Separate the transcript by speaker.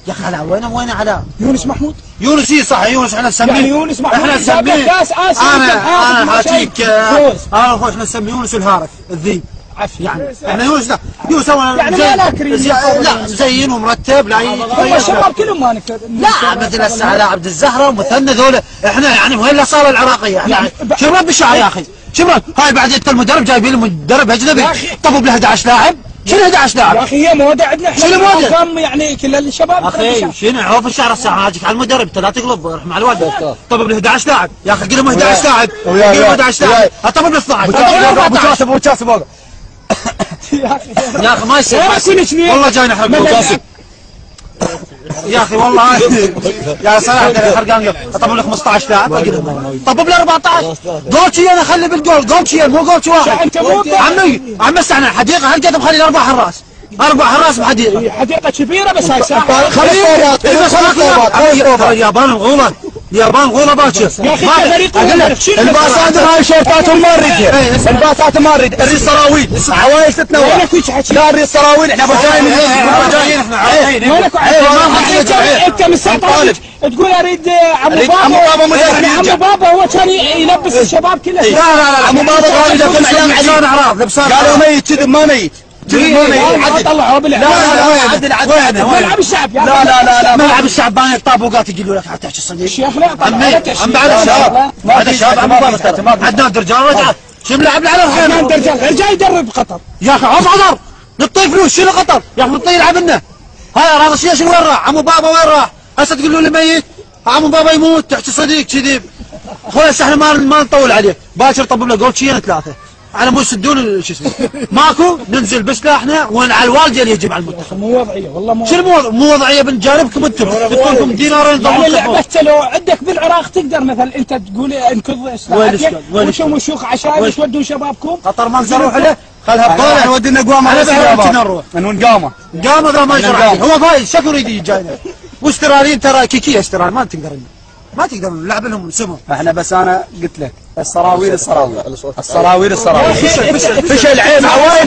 Speaker 1: يا اخي علاء وين علاء؟
Speaker 2: يونس محمود؟
Speaker 1: يونس اي صح يونس احنا نسميه
Speaker 2: يعني يونس محمود
Speaker 1: احنا نسميه
Speaker 2: كاس اسيا.
Speaker 1: انا حاجيك انا اخوي احنا نسميه يونس الهارف الذيب
Speaker 2: عفي
Speaker 1: يعني احنا يونس لا يونس
Speaker 2: يعني ما ناكرين
Speaker 1: لا زين ومرتب لا
Speaker 2: هم الشباب كلهم ما نكر
Speaker 1: لا مثل هسه علاء عبد الزهره ومثنى ذولا احنا يعني وين الاصاله العراقيه احنا شباب بالشعر يا اخي شباب هاي بعد انت المدرب جايبين لي مدرب اجنبي طبوا ب 11 لاعب شنو 11 لاعب؟
Speaker 2: يا اخي هي موضه عندنا احنا
Speaker 1: شنو موضه؟
Speaker 2: كم يعني كل الشباب
Speaker 1: اخي شنو عوف الشعر هسه هاجيك على المدرب انت لا تقلب روح مع الوالد طب ب 11 لاعب يا اخي قل لهم 11 لاعب قل لهم 11 لاعب طب ب 12
Speaker 3: ابو كاسب وقف
Speaker 1: يا اخي ما يصير والله جاينا حق ابو كاسب يا اخي والله يا صلاح حرقان طب ل 15 لاعب طب بال 14 جولتشي انا خلي بالجول جولتشي مو جولتشي واحد عمي استنى حديقه هالقد مخلي 4 حراس 4 حراس بحديقه
Speaker 2: حديقه كبيره بس هاي ساعه
Speaker 3: 5 طوبات
Speaker 1: اليابان غوله اليابان غوله باكر
Speaker 2: يا اخي فريق
Speaker 3: الباسات هاي شورتات مارده الباسات مارده الريس سراويل عوايش تتنوع لا الريس سراويل احنا
Speaker 1: جايين احنا عارفين
Speaker 2: انت مستطالب تقول اريد عمو بابا مدرب عمو بابا هو كان يلبس الشباب كله
Speaker 1: لا
Speaker 3: عمو بابا قال اذا كل اعلام
Speaker 1: لبسان اعراض لبسان
Speaker 3: قالوا ميت كذب ما ميت
Speaker 2: طلعوا بالله
Speaker 3: لا
Speaker 2: ملعب الشعب
Speaker 3: لا
Speaker 1: ملعب الشعب بان الطابوقات يقولوا لك حتى صديق
Speaker 2: الشيخ لا
Speaker 1: عم بعد الشباب هذا الشباب عم بابا عدنان درجان رجع شو ملعب على
Speaker 2: عدنان درجان جاي يدرب قطر
Speaker 1: يا اخي عذر نعطيه فلوس شنو قطر يا اخي نعطيه يلعب لنا هاي هذا الشيء شنو وين راح عمو بابا وين راح هسه تقول له ميت عمو بابا يموت تحكي صديق كذب اخوي هسه احنا ما نطول عليه باكر طبوا له جولتشين 3 على مو يسدون شو اسمه ماكو ننزل بسلاحنا على الوالده اللي يجيب على المنتخب
Speaker 2: مو وضعيه والله
Speaker 1: شنو مو وضعيه من جانبكم انتم يعطونكم دينارين
Speaker 2: يعني بس لو عندك بالعراق تقدر مثلا انت تقول انقذ اسلحتك وشو شيوخ عشائر تودون شبابكم
Speaker 1: قطر ما نروح له خلها بطاله
Speaker 3: ودنا قوامه
Speaker 1: على نروح
Speaker 3: نقامه
Speaker 1: ذا ما يشرع هو فايز شكو يريد جاينا واستراليين ترى كيكيه استرال ما تقدر نلعب لهم سمو
Speaker 3: احنا بس انا قلت لك السراويل فشل عين عوايد